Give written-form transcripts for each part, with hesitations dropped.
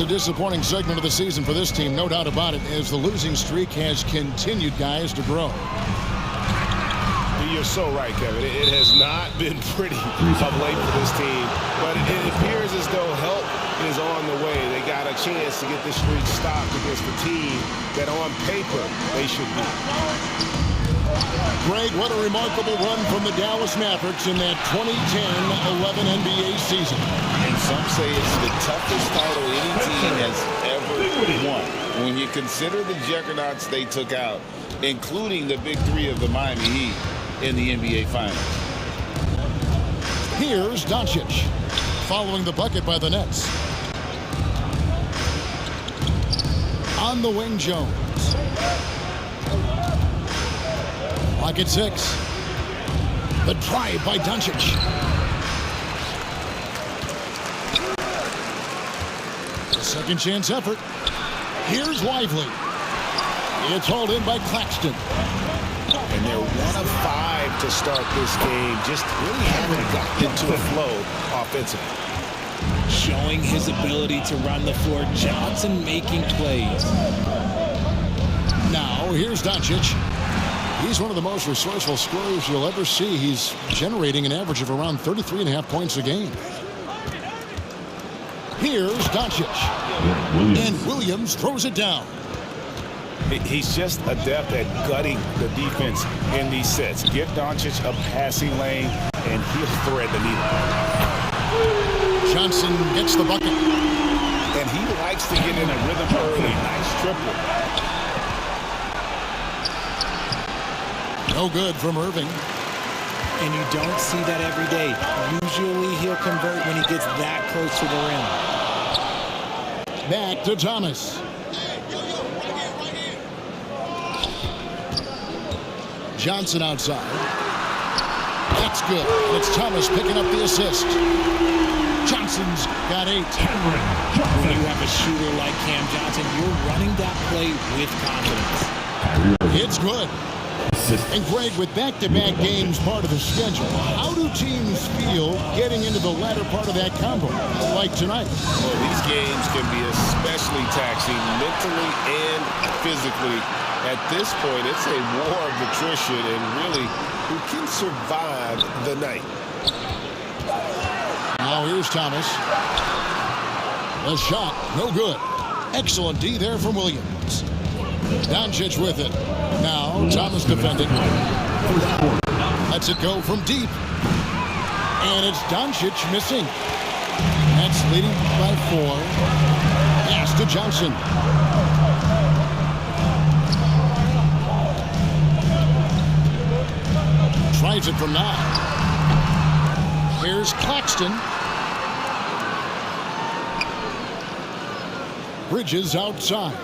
a disappointing segment of the season for this team, no doubt about it, as the losing streak has continued, guys, to grow. You're so right, Kevin. It has not been pretty of late for this team, but it appears as though help is on the way. They got a chance to get this streak stopped against the team that on paper they should be. Greg, what a remarkable run from the Dallas Mavericks in that 2010-11 NBA season. And some say it's the toughest title any team has ever won. When you consider the juggernauts they took out, including the big three of the Miami Heat in the NBA Finals. Here's Doncic, following the bucket by the Nets. On the wing, Jones. Pocket 6. The drive by Doncic. A second chance effort. Here's Lively. It's hauled in by Claxton. And they're 1 of 5 to start this game. Just really haven't gotten into a flow offensively. Showing his ability to run the floor. Johnson making plays. Now, here's Doncic. He's one of the most resourceful scorers you'll ever see. He's generating an average of around 33.5 points a game. Here's Doncic. And Williams throws it down. He's just adept at gutting the defense in these sets. Give Doncic a passing lane, and he'll thread the needle. Johnson gets the bucket. And he likes to get in a rhythm early. Nice triple. No good from Irving. And you don't see that every day. Usually he'll convert when he gets that close to the rim. Back to Thomas. Johnson outside. That's good. It's Thomas picking up the assist. Johnson's got 8. When you have a shooter like Cam Johnson, you're running that play with confidence. It's good. And Greg, with back-to-back games part of the schedule, how do teams feel getting into the latter part of that combo, like tonight? Well, these games can be especially taxing mentally and physically. At this point, it's a war of attrition, and really, who can survive the night? Now here's Thomas. The shot, no good. Excellent D there from Williams. Doncic with it. Now Thomas defending. Lets it go from deep. And it's Doncic missing. That's leading by 4. Pass to Johnson. Tries it from 9. Here's Claxton. Bridges outside.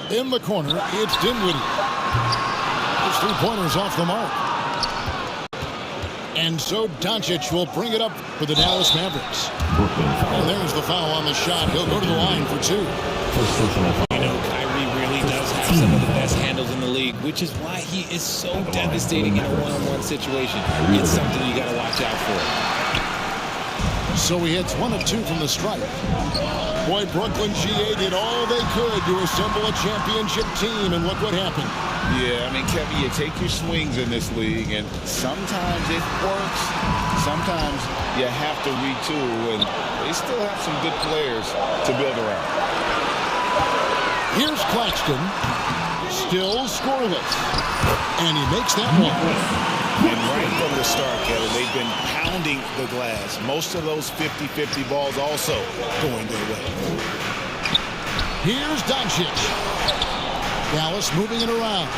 In the corner, it's Dinwiddie. His 3-pointers off the mark. And so Doncic will bring it up for the Dallas Mavericks. And there's the foul on the shot. He'll go to the line for 2. You know, Kyrie really does have some of the best handles in the league, which is why he is so devastating in a one-on-one situation. It's something you got to watch out for. So he hits 1 of 2 from the stripe. Boy, Brooklyn GA did all they could to assemble a championship team, and look what happened. Yeah, I mean, Kevin, you take your swings in this league, and sometimes it works. Sometimes you have to retool, and they still have some good players to build around. Here's Claxton. Still scoreless. And he makes that one. And right from the start, Kevin, they've been pounding the glass. Most of those 50-50 balls also going their way. Here's Doncic. Dallas moving it around.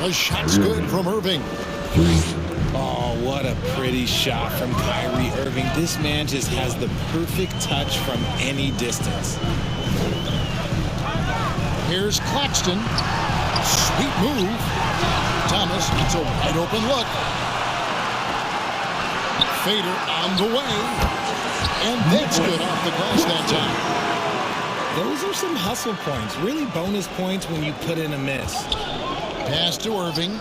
The shot's good from Irving. Oh, what a pretty shot from Kyrie Irving. This man just has the perfect touch from any distance. Here's Claxton. Sweet move. Thomas gets a wide open look. Fader on the way. And that's good off the glass that time. Those are some hustle points. Really bonus points when you put in a miss. Pass to Irving.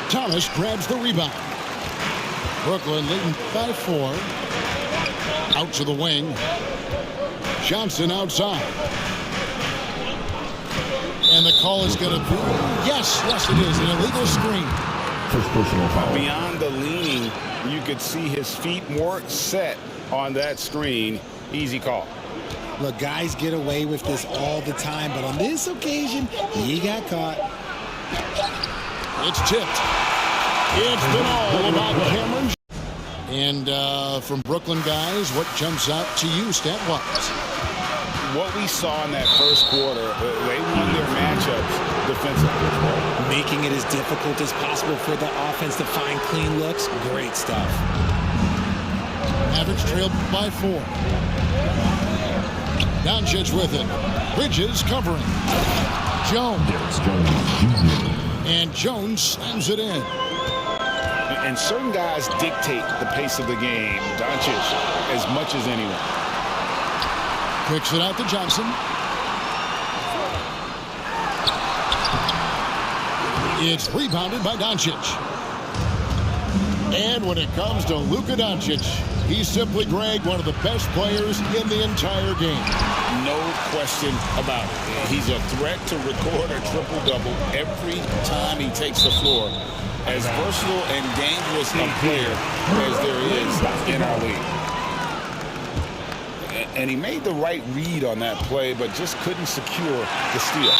Thomas grabs the rebound. Brooklyn leading by 4. Out to the wing. Johnson outside. And the call is going to be, yes, it is, an illegal screen. First personal foul. Beyond the leaning, you could see his feet more set on that screen. Easy call. Look, guys get away with this all the time, but on this occasion, he got caught. It's tipped. It's been all about Cameron. And from Brooklyn, guys, what jumps out to you stat-wise? What we saw in that first quarter, they won their matchups defensively. Making it as difficult as possible for the offense to find clean looks. Great stuff. Mavericks trailed by 4. Doncic with it. Bridges covering. Jones. And Jones slams it in. And certain guys dictate the pace of the game. Doncic as much as anyone. Kicks it out to Johnson. It's rebounded by Doncic. And when it comes to Luka Doncic, he's simply, Greg, one of the best players in the entire game. No question about it. He's a threat to record a triple-double every time he takes the floor. As versatile and dangerous a player as there is in our league. And he made the right read on that play, but just couldn't secure the steal.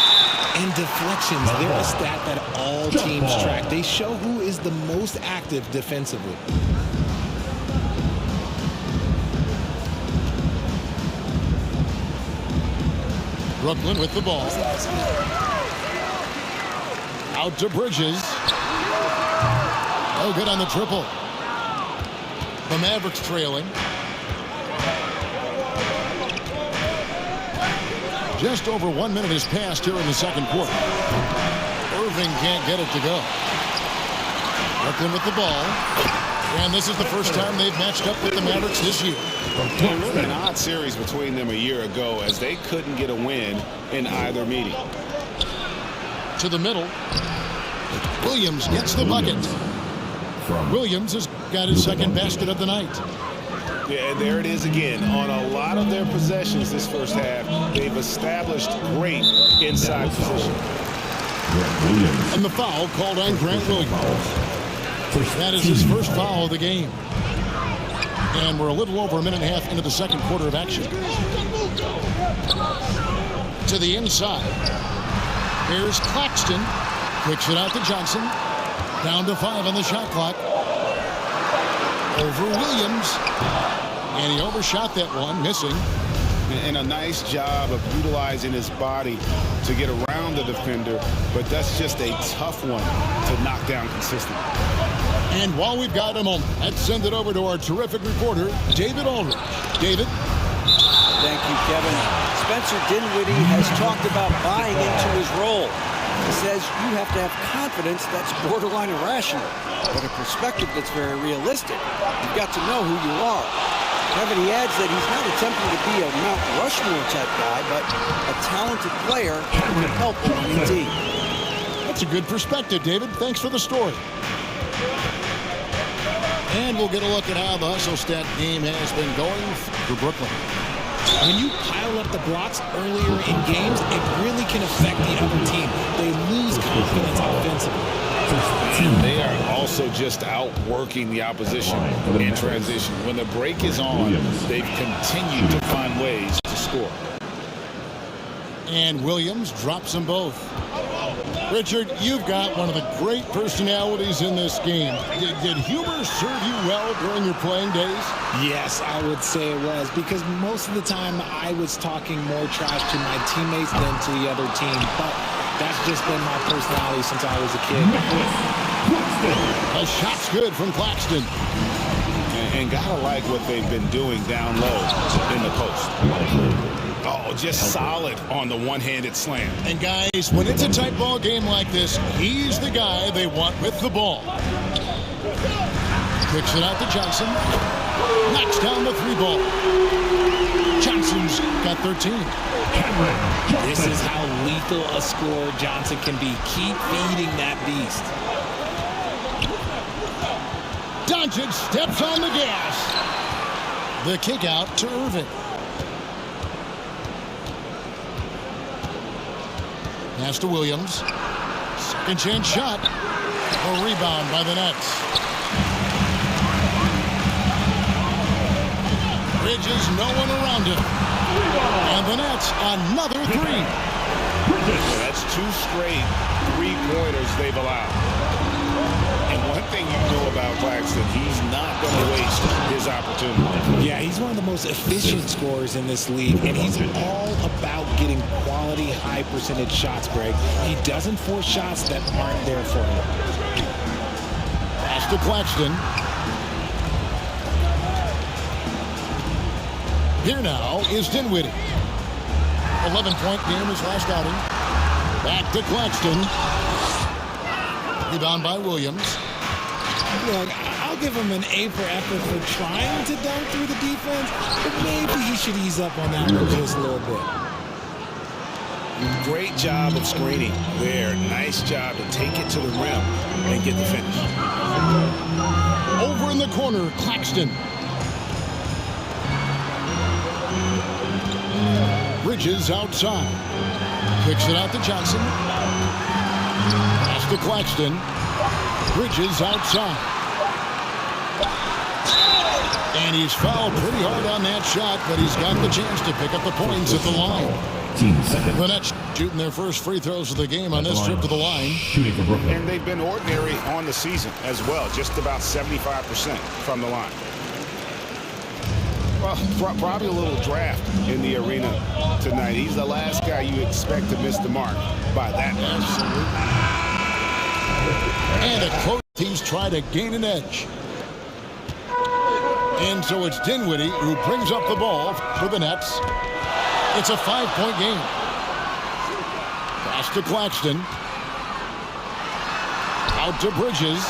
And deflections, they're a stat that all teams track. They show who is the most active defensively. Brooklyn with the ball. Out to Bridges. Oh, good on the triple. The Mavericks trailing. Just over 1 minute has passed here in the second quarter. Irving can't get it to go. Brooklyn with the ball. And this is the first time they've matched up with the Mavericks this year. An odd series between them a year ago as they couldn't get a win in either meeting. To the middle. Williams gets the bucket. Williams has got his second basket of the night. Yeah, and there it is again. On a lot of their possessions this first half, they've established great inside position. And the foul called on Grant Williams. That is his first foul of the game. And we're a little over a minute and a half into the second quarter of action. To the inside. Here's Claxton. Kicks it out to Johnson. Down to 5 on the shot clock. Over Williams. And he overshot that one, missing. And a nice job of utilizing his body to get around the defender, but that's just a tough one to knock down consistently. And while we've got a moment, let's send it over to our terrific reporter, David Aldridge. David? Thank you, Kevin. Spencer Dinwiddie has talked about buying into his role. He says you have to have confidence that's borderline irrational, but a perspective that's very realistic. You've got to know who you are. Kevin, he adds that he's not attempting to be a Mount Rushmore type guy, but a talented player who can help a winning team. That's a good perspective, David. Thanks for the story. And we'll get a look at how the Hustle Stat game has been going for Brooklyn. When you pile up the blocks earlier in games, it really can affect the other team. They lose confidence offensively. And they are also just outworking the opposition in transition. When the break is on, they've continued to find ways to score. And Williams drops them both. Richard, you've got one of the great personalities in this game. Did humor serve you well during your playing days? Yes, I would say it was, because most of the time I was talking more trash to my teammates than to the other team. But that's just been my personality since I was a kid. A shot's good from Claxton. And gotta like what they've been doing down low in the post. Oh, just solid on the one-handed slam. And guys, when it's a tight ball game like this, he's the guy they want with the ball. Kicks it out to Johnson. Knocks down the 3 ball. Johnson's got 13. This is how lethal a scorer Johnson can be. Keep feeding that beast. Doncic steps on the gas. The kick out to Irving. Pass to Williams. Second chance shot. A rebound by the Nets. Bridges, no one around him. And the Nets, another three. That's 2 straight three-pointers they've allowed. And one thing you know about Claxton, he's not going to waste his opportunity. Yeah, he's one of the most efficient scorers in this league, and he's all about getting quality, high-percentage shots, Greg. He doesn't force shots that aren't there for him. Pass to Claxton. Here now is Dinwiddie. 11-point game his last outing. Back to Claxton. Rebound by Williams. Look, I'll give him an A for effort for trying to dunk through the defense, but maybe he should ease up on that one just a little bit. Great job of screening there. Nice job to take it to the rim and get the finish. Over in the corner, Claxton. Bridges outside. Kicks it out to Johnson. Pass to Claxton. Bridges outside. And he's fouled pretty hard on that shot, but he's got the chance to pick up the points at the line. The Nets shooting their first free throws of the game on this trip to the line. Shooting for Brooklyn. And they've been ordinary on the season as well, just about 75% from the line. Well, probably a little draft in the arena tonight. He's the last guy you expect to miss the mark by that much. And a close teams try to gain an edge. And so it's Dinwiddie who brings up the ball for the Nets. It's a 5-point game. Pass to Claxton. Out to Bridges.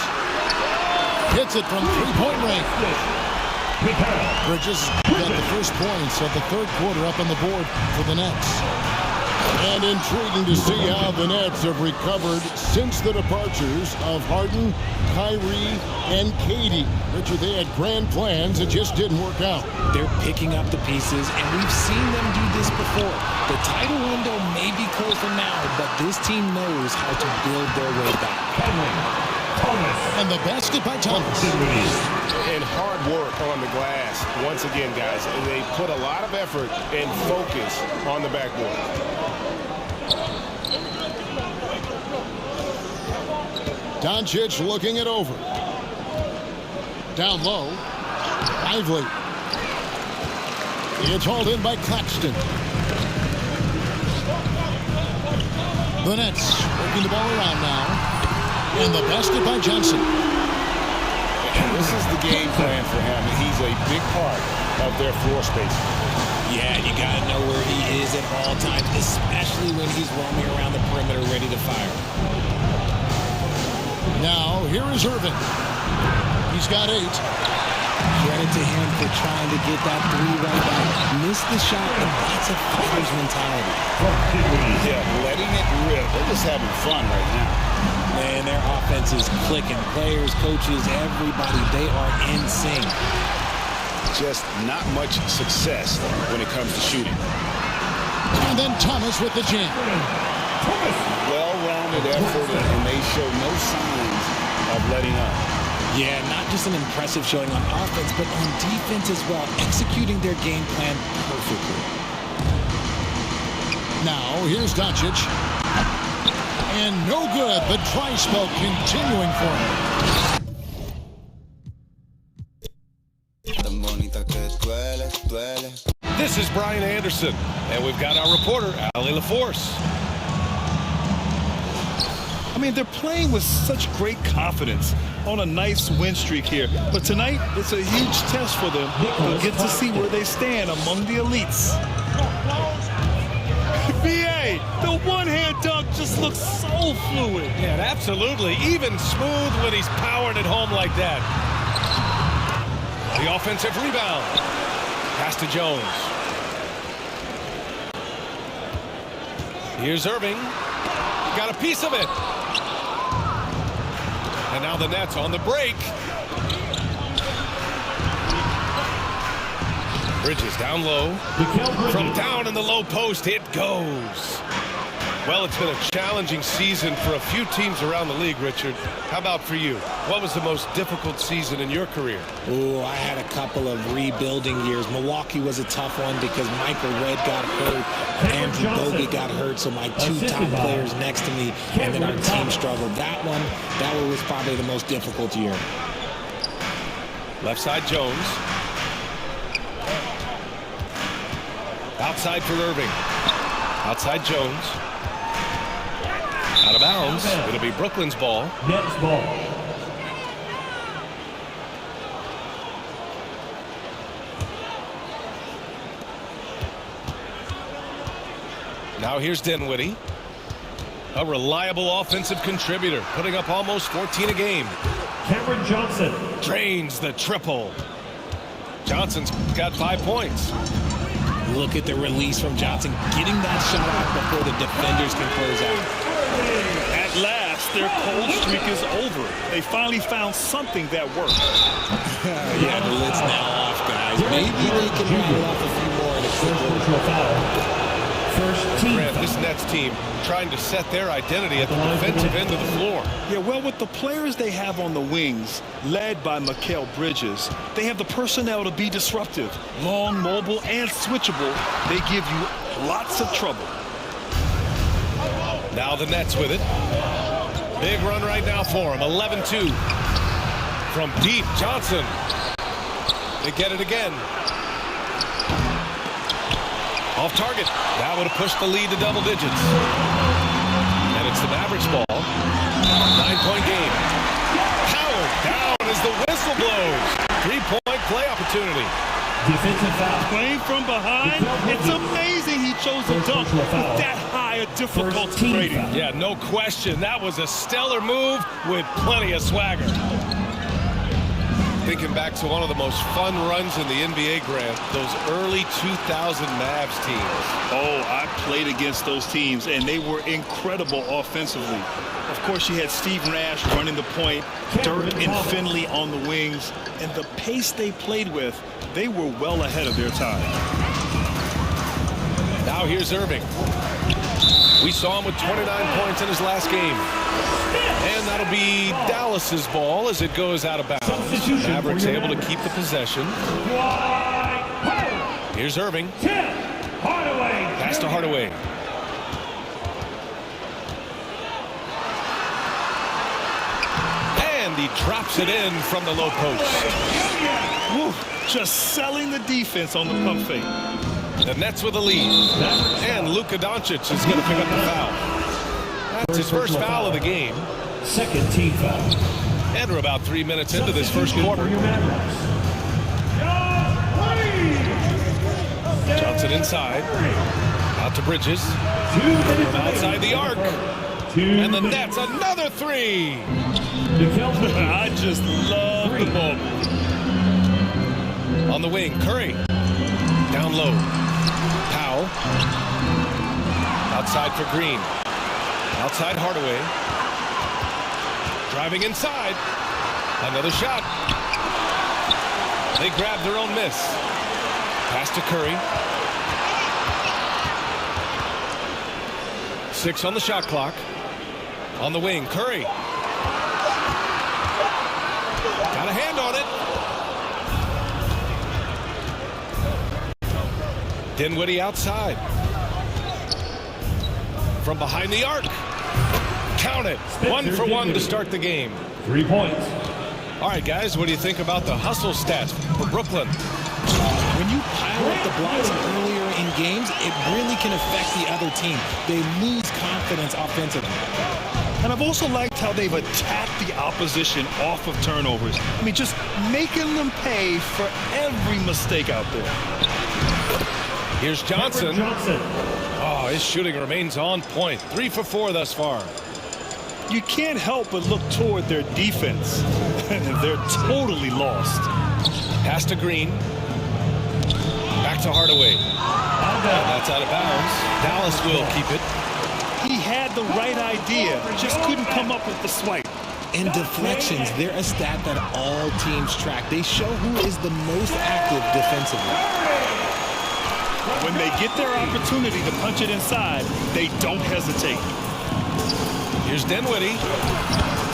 Hits it from three-point range. Bridges got the first points of the third quarter up on the board for the Nets. And intriguing to see how the Nets have recovered since the departures of Harden, Kyrie, and KD. Richard, they had grand plans. It just didn't work out. They're picking up the pieces, and we've seen them do this before. The title window may be closed for now, but this team knows how to build their way back. And the basket by Thomas. And hard work on the glass. Once again, guys, they put a lot of effort and focus on the backboard. Doncic looking it over. Down low. Lively. It's hauled in by Claxton. The Nets working the ball around now. And the basket by Johnson. And this is the game plan for him. He's a big part of their floor space. Yeah, you got to know where he is at all times, especially when he's roaming around the perimeter ready to fire. Now, here is Irving. He's got 8. Credit to him for trying to get that 3 right back. Missed the shot, and that's a fighter's mentality. Yeah, letting it rip. They're just having fun right now. Man, their offense is clicking. Players, coaches, everybody, they are in sync. Just not much success when it comes to shooting. And then Thomas with the jam. Well-rounded effort, and they show no signs of letting up. Yeah, not just an impressive showing on offense, but on defense as well, executing their game plan perfectly. Now, here's Doncic. And no good. The dry spell continuing for him. This is Brian Anderson, and we've got our reporter, Ali LaForce. I mean, they're playing with such great confidence on a nice win streak here. But tonight, it's a huge test for them. They'll get to see where they stand among the elites. B.A., the one-hand dunk just looks so fluid. Yeah, absolutely. Even smooth when he's powering it home like that. The offensive rebound. Pass to Jones. Here's Irving. Got a piece of it. And now the Nets on the break. Bridges down low. From down in the low post, it goes. Well, it's been a challenging season for a few teams around the league, Richard. How about for you? What was the most difficult season in your career? Oh, I had a couple of rebuilding years. Milwaukee was a tough one because Michael Redd got hurt, Andrew Bogut got hurt, so my two top players next to me, and then our team struggled. That one was probably the most difficult year. Left side, Jones. Outside for Irving. Outside, Jones. Out of bounds. It'll be Brooklyn's ball. Nets ball. Now here's Dinwiddie. A reliable offensive contributor, putting up almost 14 a game. Cameron Johnson. Drains the triple. Johnson's got 5 points. Look at the release from Johnson, getting that shot out before the defenders can close out. At last, their cold streak is over. They finally found something that worked. Yeah, the lid's now off, guys. Maybe they can rattle off a few more in a quick one. First team. Grant, this Nets team trying to set their identity at the defensive end of the floor. Yeah, well, with the players they have on the wings, led by Mikal Bridges, they have the personnel to be disruptive. Long, mobile, and switchable. They give you lots of trouble. Now the Nets with it. Big run right now for him. 11-2. From deep, Johnson. They get it again. Off target. That would have pushed the lead to double digits. And it's the Mavericks ball. 9-point game. Howard down as the whistle blows. 3-point play opportunity. Defensive foul. Playing from behind, it's amazing he chose a dunk with that high a difficulty rating. Yeah, no question. That was a stellar move with plenty of swagger. Thinking back to one of the most fun runs in the NBA, Grant, those early 2000 Mavs teams. Oh, I played against those teams, and they were incredible offensively. Of course, you had Steve Nash running the point, Dirk and Finley on the wings, and the pace they played with, they were well ahead of their time. Now here's Irving. We saw him with 29 points in his last game. And that'll be Dallas's ball as it goes out of bounds. Mavericks able to keep the possession. Here's Irving. Pass to Hardaway. And he drops it in from the low post. Woo, just selling the defense on the pump fake. The Nets with a lead. And Luka Doncic is going to pick up the foul. That's his first foul of the game. Second team foul. And we're about 3 minutes into this first quarter. Johnson inside. Out to Bridges. From outside the arc. And the Nets, another three. I just love the ball. On the wing, Curry. Down low. Powell. Outside for Green. Outside Hardaway. Driving inside. Another shot. They grab their own miss. Pass to Curry. 6 on the shot clock. On the wing, Curry. Got a hand on it. Dinwiddie outside. From behind the arc. Count it. 1 for 1 to start the game. 3 points. All right, guys, what do you think about the hustle stats for Brooklyn? When you pile up the blocks earlier in games, it really can affect the other team. They lose confidence offensively. And I've also liked how they've attacked the opposition off of turnovers. I mean, just making them pay for every mistake out there. Here's Johnson. Oh, his shooting remains on point. 3 for 4 thus far. You can't help but look toward their defense. They're totally lost. Pass to Green. Back to Hardaway. And that's out of bounds. Dallas will keep it. He had the right idea, just couldn't come up with the swipe. And deflections, they're a stat that all teams track. They show who is the most active defensively. When they get their opportunity to punch it inside, they don't hesitate. Here's Dinwiddie.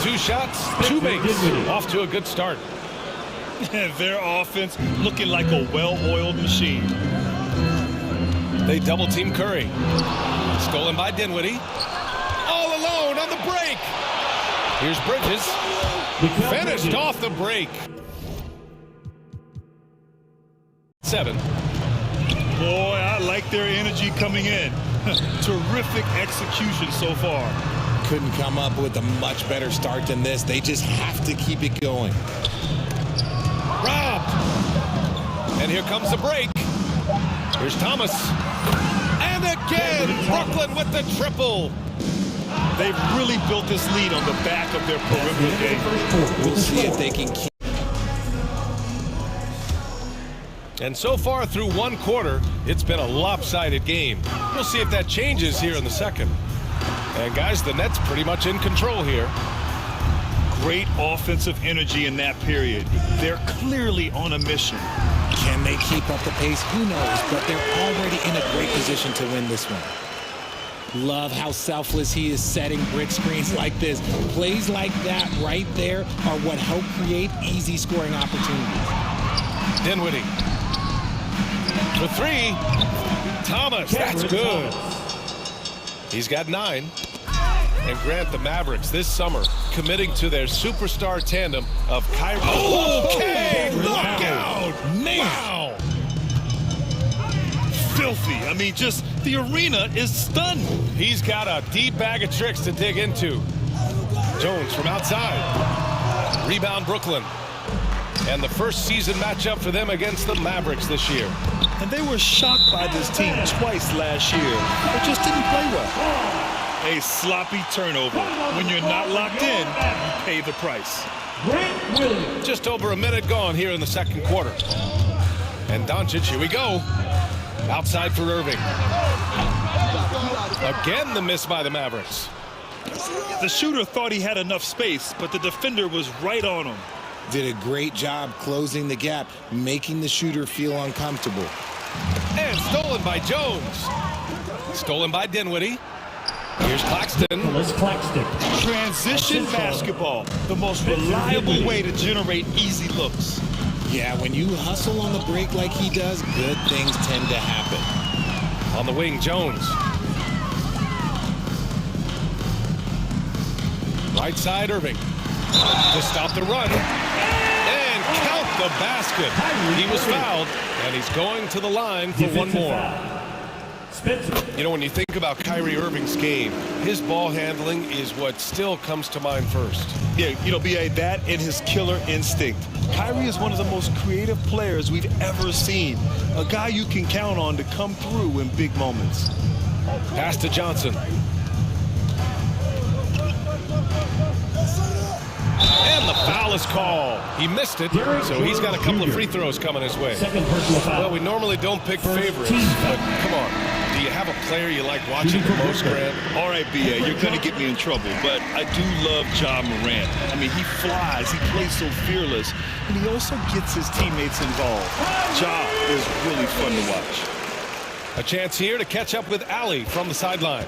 2 shots, 2 makes. Off to a good start. Their offense looking like a well-oiled machine. They double team Curry. Stolen by Dinwiddie. All alone on the break. Here's Bridges. Finished off the break. 7. Boy, I like their energy coming in. Terrific execution so far. Couldn't come up with a much better start than this. They just have to keep it going. Robbed. And here comes the break. Here's Thomas. And again, Brooklyn with the triple. They've really built this lead on the back of their perimeter game. We'll see if they can keep. And so far through 1 quarter, it's been a lopsided game. We'll see if that changes here in the second. And guys, the Nets pretty much in control here. Great offensive energy in that period. They're clearly on a mission. Can they keep up the pace? Who knows? But they're already in a great position to win this one. Love how selfless he is setting brick screens like this. Plays like that right there are what help create easy scoring opportunities. Dinwiddie. For 3. Thomas, that's good. He's got 9. And Grant, the Mavericks this summer committing to their superstar tandem of Kyrie. Okay, knockout! Wow! Filthy. I mean, just the arena is stunned. He's got a deep bag of tricks to dig into. Jones from outside. Rebound Brooklyn. And the first season matchup for them against the Mavericks this year. And they were shocked by this team twice last year. They just didn't play well. A sloppy turnover. When you're not locked in, you pay the price. Just over a minute gone here in the second quarter. And Doncic, here we go. Outside for Irving. Again, the miss by the Mavericks. The shooter thought he had enough space, but the defender was right on him. Did a great job closing the gap, making the shooter feel uncomfortable. And stolen by Jones. Stolen by Dinwiddie. Here's Claxton. Transition basketball, the most reliable way to generate easy looks. Yeah, when you hustle on the break like he does, good things tend to happen. On the wing, Jones. Right side, Irving. To stop the run. And count the basket. He was fouled, and he's going to the line for one more. You know, when you think about Kyrie Irving's game, his ball handling is what still comes to mind first. Yeah, you know, B.A., that and his killer instinct. Kyrie is one of the most creative players we've ever seen. A guy you can count on to come through in big moments. Pass to Johnson. And the foul is called. He missed it, so he's got a couple of free throws coming his way. Well, we normally don't pick favorites, but come on. Do you have a player you like watching the most, Grant? All right, B.A., you're going to get me in trouble, but I do love Ja Morant. I mean, he flies, he plays so fearless, and he also gets his teammates involved. Ja is really fun to watch. A chance here to catch up with Allie from the sideline.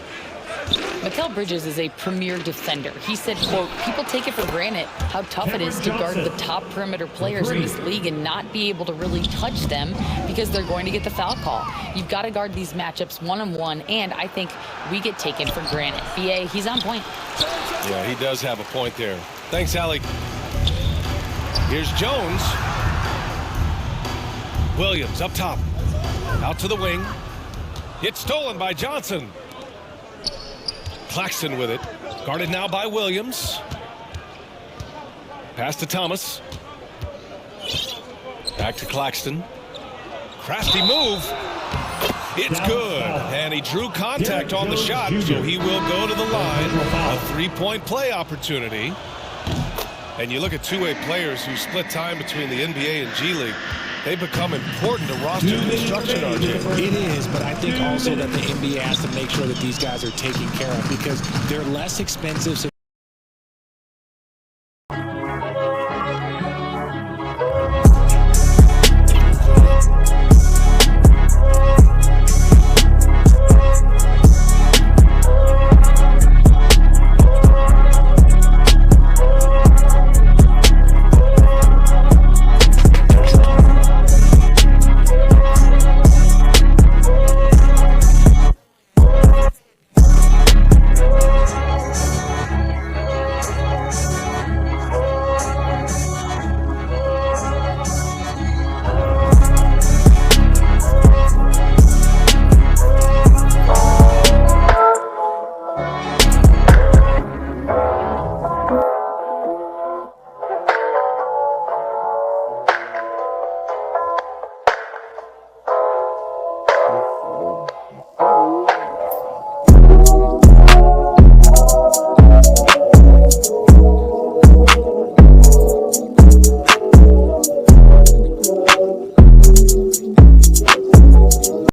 Mikal Bridges is a premier defender. He said, quote, people take it for granted how tough it is to guard the top perimeter players in this league and not be able to really touch them because they're going to get the foul call. You've got to guard these matchups one-on-one, and I think we get taken for granted. B.A., he's on point. Yeah, he does have a point there. Thanks, Allie. Here's Jones. Williams up top. Out to the wing. It's stolen by Johnson. Claxton with it. Guarded now by Williams. Pass to Thomas. Back to Claxton. Crafty move. It's good. And he drew contact on the shot, so he will go to the line. A three-point play opportunity. And you look at two-way players who split time between the NBA and G League. They become important to roster construction, RJ. It is, but I think also that the NBA has to make sure that these guys are taken care of because they're less expensive, so